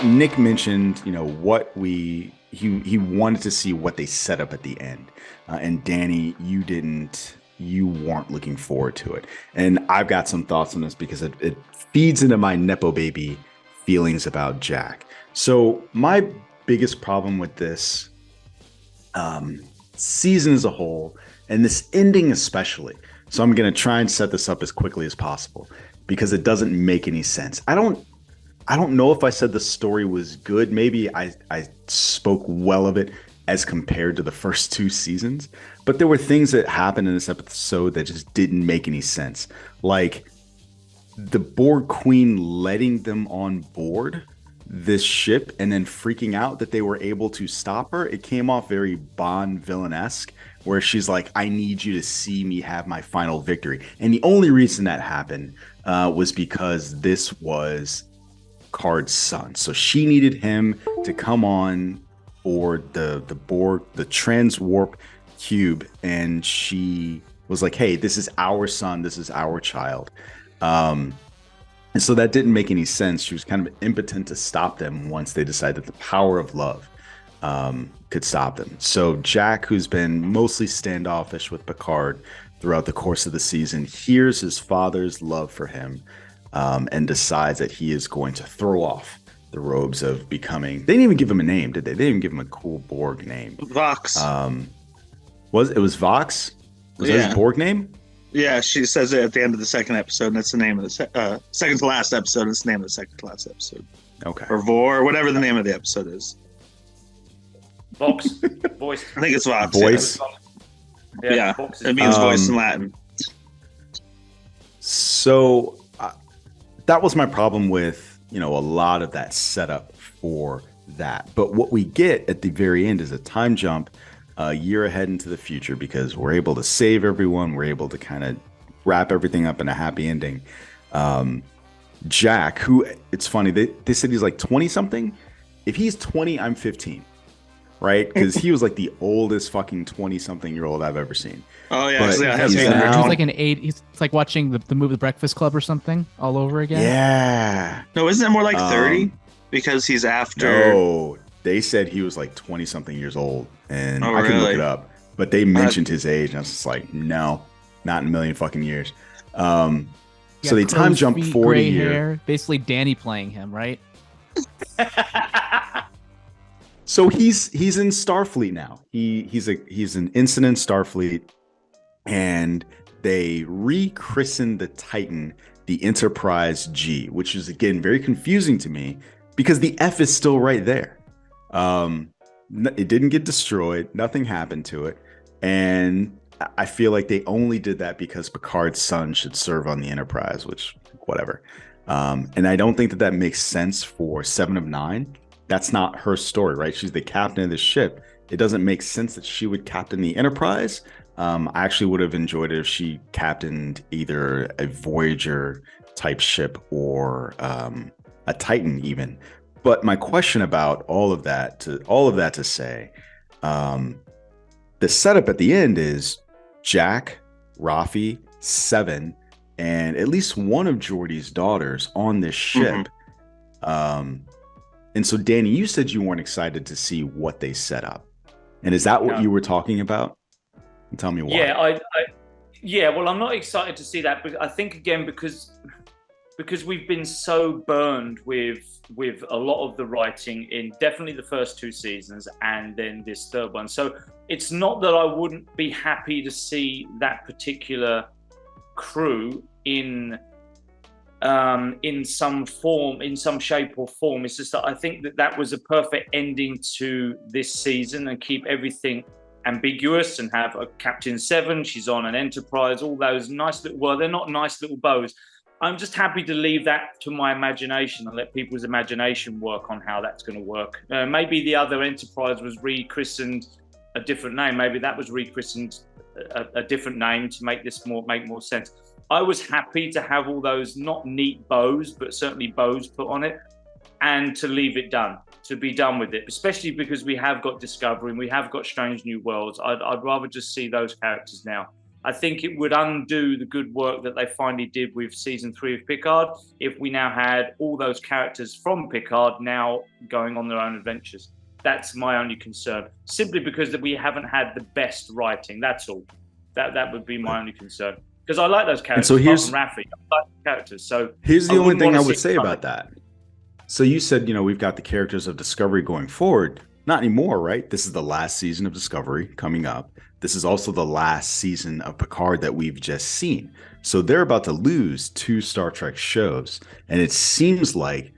Nick mentioned, he wanted to see what they set up at the end, and Danny, you weren't looking forward to it, and I've got some thoughts on this because it feeds into my nepo baby feelings about Jack. So my biggest problem with this season as a whole, and this ending especially. So I'm going to try and set this up as quickly as possible because it doesn't make any sense. I don't know if I said the story was good. Maybe I spoke well of it as compared to the first two seasons, but there were things that happened in this episode that just didn't make any sense. Like the Borg Queen letting them on board this ship and then freaking out that they were able to stop her. It came off very Bond villain-esque, where she's like, I need you to see me have my final victory. And the only reason that happened was because this was Picard's son. So she needed him to come on board the Borg, the transwarp cube, and she was like, hey, this is our son, this is our child. And so that didn't make any sense. She was kind of impotent to stop them once they decided that the power of love could stop them. So Jack, who's been mostly standoffish with Picard throughout the course of the season, hears his father's love for him, and decides that he is going to throw off the robes of becoming. They didn't even give him a name, did they? They didn't even give him a cool Borg name. Vox. Was Vox? Was that his Borg name? Yeah, she says it at the end of the second episode, and that's the name of the second to last episode. It's the name of the second to last episode. Okay. Or Vor, whatever the name of the episode is. Vox. Voice. I think it's Vox. Voice. Yeah, Vox it means voice in Latin. So that was my problem with, a lot of that setup for that. But what we get at the very end is a time jump a year ahead into the future because we're able to save everyone. We're able to kind of wrap everything up in a happy ending. Jack, who, it's funny, they said he's like 20 something. If he's 20, I'm 15, right? Because he was like the oldest fucking 20 something year old I've ever seen. Oh, yeah. But He's He's like an 8. He's like watching the movie The Breakfast Club or something all over again. Yeah. No, isn't it more like 30? Because he's after. No, they said he was like 20 something years old, and Oh, I can look really? it up, but they mentioned his age, and I was just like, no, not in a million fucking years. So they time crow's jump feet, 40 gray years. hair, basically Danny playing him, right? So he's in Starfleet now. He's an ensign in Starfleet, and they rechristened the Titan the Enterprise G, which is again very confusing to me because the F is still right there. It didn't get destroyed. Nothing happened to it. And I feel like they only did that because Picard's son should serve on the Enterprise, which, whatever. And I don't think that makes sense for Seven of Nine. That's not her story, right? She's the captain of the ship. It doesn't make sense that she would captain the Enterprise. I actually would have enjoyed it if she captained either a Voyager type ship or a Titan even. But my question about all of that to say, the setup at the end is Jack, Rafi, Seven, and at least one of Geordi's daughters on this ship. And so, Danny, you said you weren't excited to see what they set up. And is that what you were talking about? Tell me why. Yeah, well, I'm not excited to see that, but I think again because we've been so burned with a lot of the writing in definitely the first two seasons and then this third one. So it's not that I wouldn't be happy to see that particular crew in some form, in some shape or form. It's just that I think that was a perfect ending to this season and keep everything ambiguous and have a Captain Seven, she's on an Enterprise, all those nice little, well, they're not nice little bows. I'm just happy to leave that to my imagination and let people's imagination work on how that's going to work. Maybe the other Enterprise was rechristened a different name. Maybe that was rechristened a different name to make this make more sense. I was happy to have all those not neat bows, but certainly bows put on it, and to leave it done, to be done with it, especially because we have got Discovery and we have got Strange New Worlds. I'd rather just see those characters now. I think it would undo the good work that they finally did with season 3 of Picard if we now had all those characters from Picard now going on their own adventures. That's my only concern, simply because that we haven't had the best writing. That's all. That would be my only concern. Because I like those characters. And so here's Raffi. I like the characters. So here's the only thing I would say about that. So you said, we've got the characters of Discovery going forward. Not anymore, right? This is the last season of Discovery coming up. This is also the last season of Picard that we've just seen. So they're about to lose 2 Star Trek shows. And it seems like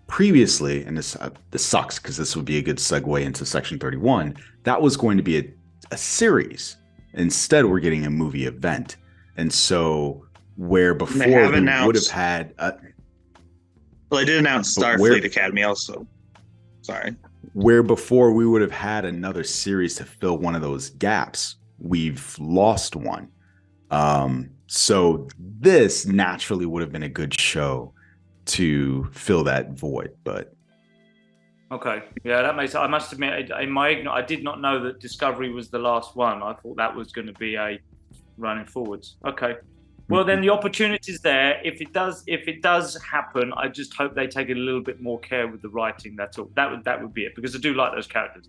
previously, and this sucks because this would be a good segue into Section 31, that was going to be a series. Instead, we're getting a movie event. And so where before we would have had... well, they did announce Starfleet Academy also. Sorry. Where before we would have had another series to fill one of those gaps, we've lost one. So this naturally would have been a good show to fill that void, but okay, yeah, that makes. I must admit, in my ignorance, I did not know that Discovery was the last one. I thought that was going to be a running forwards. Okay, well then the opportunity's there. If it does happen, I just hope they take a little bit more care with the writing. That's all. That would be it, because I do like those characters.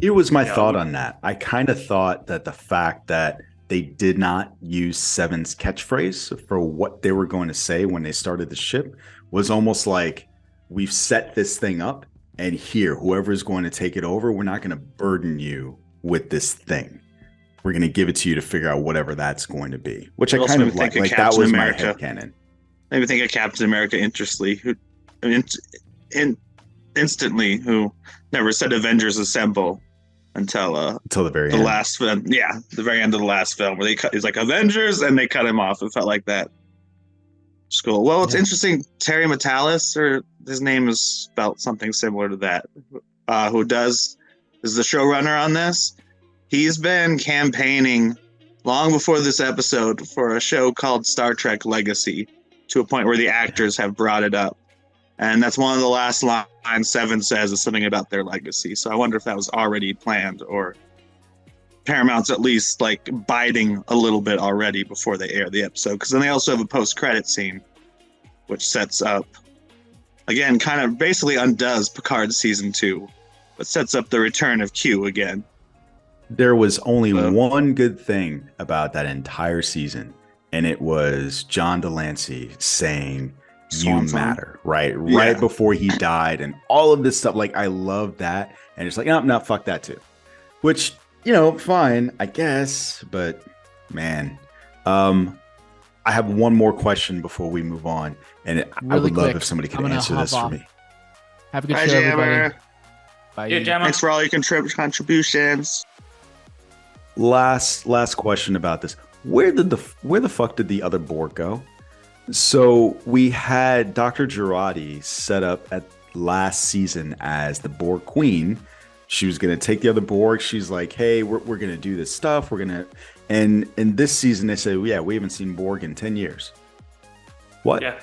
Here was my thought on that. I kind of thought that the fact that they did not use Seven's catchphrase for what they were going to say when they started the ship was almost like, we've set this thing up, and here, whoever is going to take it over, we're not going to burden you with this thing. We're going to give it to you to figure out whatever that's going to be, which I kind of like. Like that was my headcanon. Maybe think of Captain America instantly, who never said Avengers Assemble until the very end. Last film. Yeah, the very end of the last film where he's like Avengers, and they cut him off. It felt like that. Cool. Well, it's interesting. Terry Matalas, or his name is spelt something similar to that, who is the showrunner on this. He's been campaigning long before this episode for a show called Star Trek Legacy, to a point where the actors have brought it up. And that's one of the last lines Seven says is something about their legacy. So I wonder if that was already planned, or Paramount's at least like biting a little bit already before they air the episode. Because then they also have a post-credit scene, which sets up, again, kind of basically undoes Picard season 2, but sets up the return of Q again. There was only one good thing about that entire season, and it was John Delancey saying, "You matter," right? Yeah. Right before he died, and all of this stuff. Like, I love that. And it's like, no, fuck that too. Which, fine, I guess. But man, I have one more question before we move on, and I would love if somebody could answer this for me. Have a good show, everybody. Bye. Yeah, Jammer. Thanks for all your contributions. Last question about this. Where the fuck did the other Borg go? So we had Dr. Girardi set up at last season as the Borg Queen. She was going to take the other Borg. She's like, hey, we're going to do this stuff. And in this season, they say, yeah, we haven't seen Borg in 10 years. What? Yeah.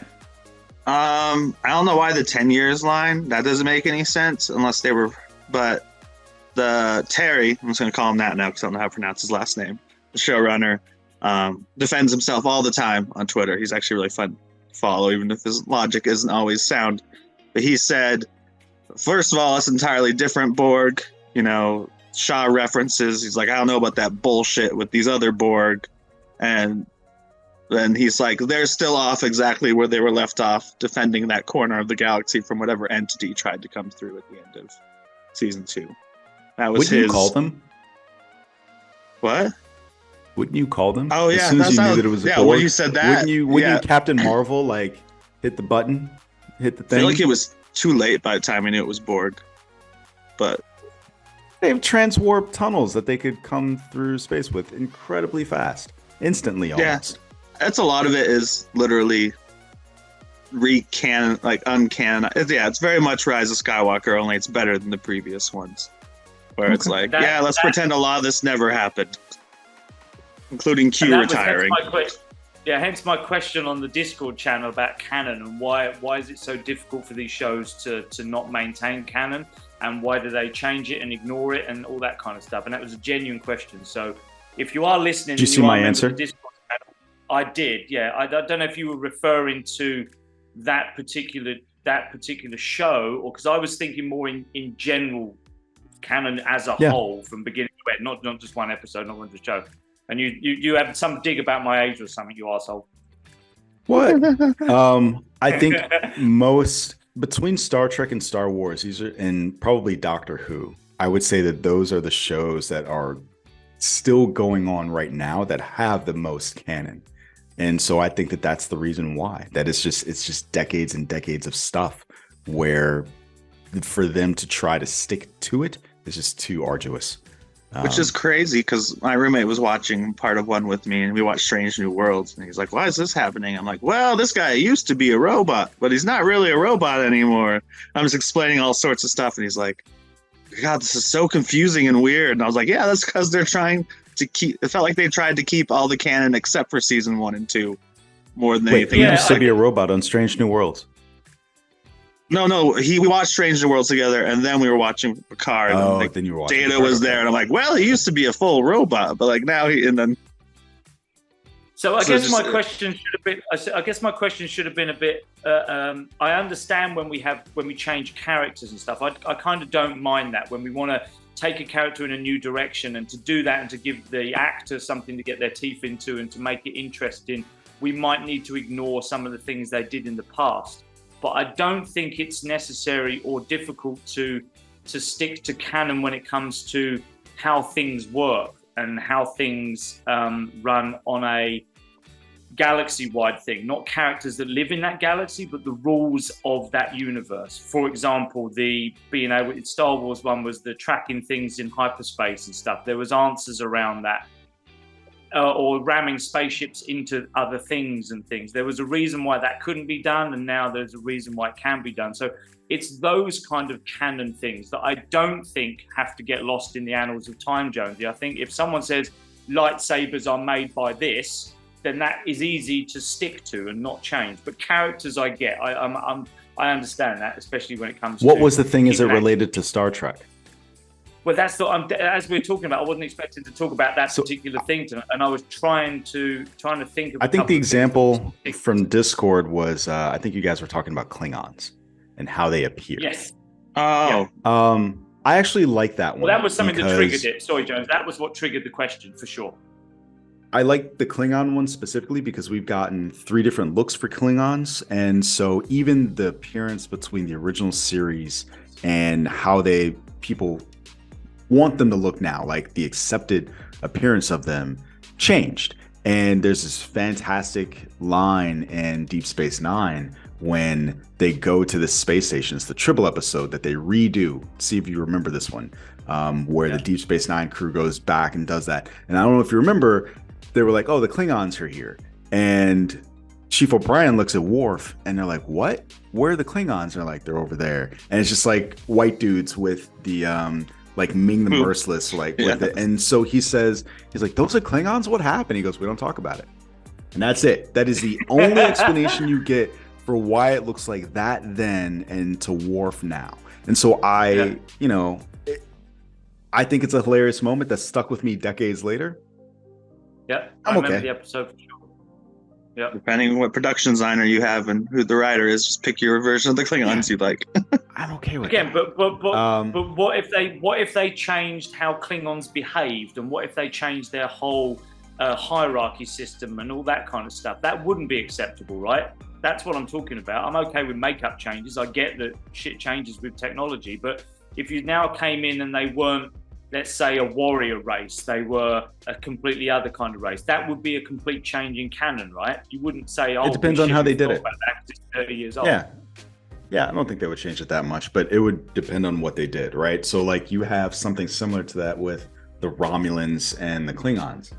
I don't know why the 10 years line. That doesn't make any sense unless they were, but the Terry, I'm just going to call him that now because I don't know how to pronounce his last name, the showrunner, defends himself all the time on Twitter. He's actually really fun to follow, even if his logic isn't always sound. But he said, first of all, it's entirely different Borg, Shaw references. He's like, I don't know about that bullshit with these other Borg. And then he's like, they're still off exactly where they were left off, defending that corner of the galaxy from whatever entity tried to come through at the end of season 2. That was Wouldn't you call them? What? Wouldn't you call them? Oh, yeah. As soon as you knew that it was a Borg, when you said that. Wouldn't you Captain Marvel, hit the button, hit the thing? I feel like it was too late by the time I knew it was Borg. But they have transwarp tunnels that they could come through space with incredibly fast, instantly almost. Yeah, that's a lot of it is literally uncanon. It's very much Rise of Skywalker, only it's better than the previous ones. Where it's like, let's pretend a lot of this never happened, including Q retiring. Hence my question on the Discord channel about canon, and why is it so difficult for these shows to not maintain canon, and why do they change it and ignore it and all that kind of stuff? And that was a genuine question. So if you are listening, did you see my answer? Discord channel, I did. Yeah, I don't know if you were referring to that particular show, or because I was thinking more in general canon as a whole from beginning to end, not just one episode, not one show. And you had some dig about my age or something, you arsehole. What? I think most between Star Trek and Star Wars, and probably Doctor Who, I would say that those are the shows that are still going on right now that have the most canon. And so I think that that's the reason why. That it's just decades and decades of stuff where for them to try to stick to it is just too arduous. Which is crazy because my roommate was watching part of one with me and we watched Strange New Worlds. And he's like, why is this happening? I'm like, well, this guy used to be a robot, but he's not really a robot anymore. I'm just explaining all sorts of stuff. And he's like, God, this is so confusing and weird. And I was like, yeah, that's because they're trying to keep, it felt like they tried to keep all the canon except for season 1 and 2 more than anything. He used to be a robot on Strange New Worlds. No, we watched Strange New Worlds together, and then we were watching Picard. Oh, and then you were watching Data Picard, was there, and I'm like, well, he used to be a full robot, but like now he, and then. So I guess my question should have been a bit. I understand when we change characters and stuff. I kind of don't mind that when we want to take a character in a new direction, and to do that and to give the actor something to get their teeth into and to make it interesting, we might need to ignore some of the things they did in the past. But I don't think it's necessary or difficult to stick to canon when it comes to how things work and how things run on a galaxy-wide thing. Not characters that live in that galaxy, but the rules of that universe. For example, Star Wars one was the tracking things in hyperspace and stuff. There was answers around that. Or ramming spaceships into other things and things. There was a reason why that couldn't be done, and now there's a reason why it can be done. So it's those kind of canon things that I don't think have to get lost in the annals of time, Jonesy. I think if someone says lightsabers are made by this, then that is easy to stick to and not change. But characters, I get. I understand that, especially when it comes to... What was the thing as it related to Star Trek? Well, that's what as we were talking about. I wasn't expecting to talk about that particular thing tonight, and I was trying to think of. I think the example from Discord was I think you guys were talking about Klingons and how they appear. Yes. Oh. Yeah. I actually like that one. Well, that was something that triggered it. Sorry, Jones. That was what triggered the question for sure. I like the Klingon one specifically because we've gotten 3 different looks for Klingons, and so even the appearance between the original series and how people want them to look now, like the accepted appearance of them changed. And there's this fantastic line in Deep Space Nine when they go to the space station. It's the triple episode that they redo. See if you remember this one, where the Deep Space Nine crew goes back and does that. And I don't know if you remember, they were like, oh, the Klingons are here. And Chief O'Brien looks at Worf and they're like, what? Where are the Klingons? And they're like, they're over there. And it's just like white dudes with the like Ming the Merciless, like with it. And so he's like, those are Klingons? What happened? He goes, we don't talk about it. And that's it. That is the only explanation you get for why it looks like that then and to Worf now. And so I think it's a hilarious moment that stuck with me decades later. Yeah, I'm I remember okay. the episode for sure. Yeah. Depending on what production designer you have and who the writer is, just pick your version of the Klingons you like. I'm okay with Again, that. but what if they changed how Klingons behaved, and what if they changed their whole hierarchy system and all that kind of stuff? That wouldn't be acceptable, right? That's what I'm talking about. I'm okay with makeup changes. I get that shit changes with technology, but if you now came in and they weren't, let's say, a warrior race, they were a completely other kind of race, that would be a complete change in canon, right? You wouldn't say, oh, it depends on how they did it. About that 'cause it's 30 years old. Yeah, I don't think they would change it that much, but it would depend on what they did, right? So like you have something similar to that with the Romulans and the Klingons.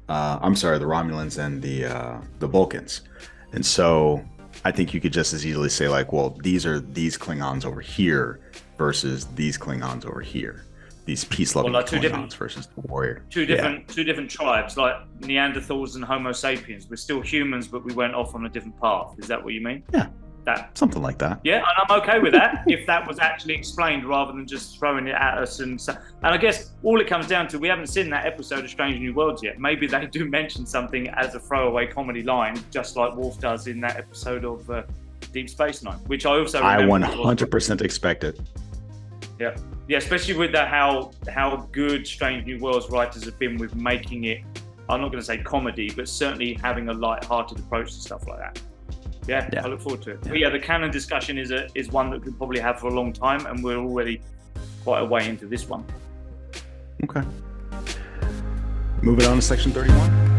I'm sorry, the Romulans and the Vulcans. And so I think you could just as easily say like, well, these are these Klingons over here versus these Klingons over here. These peace-loving Klingons versus the warrior. Two different tribes, like Neanderthals and Homo sapiens. We're still humans, but we went off on a different path. Is that what you mean? that. Something like that. Yeah, and I'm okay with that if that was actually explained rather than just throwing it at us. And I guess all it comes down to, we haven't seen that episode of Strange New Worlds yet. Maybe they do mention something as a throwaway comedy line, just like Worf does in that episode of Deep Space Nine, which I also remember. I 100% expect it. Yeah, especially with how good Strange New Worlds writers have been with making it. I'm not going to say comedy, but certainly having a light-hearted approach to stuff like that. Yeah, I look forward to it. But the canon discussion is one that we'll probably have for a long time, and we're already quite a way into this one. Okay. Moving on to section 31.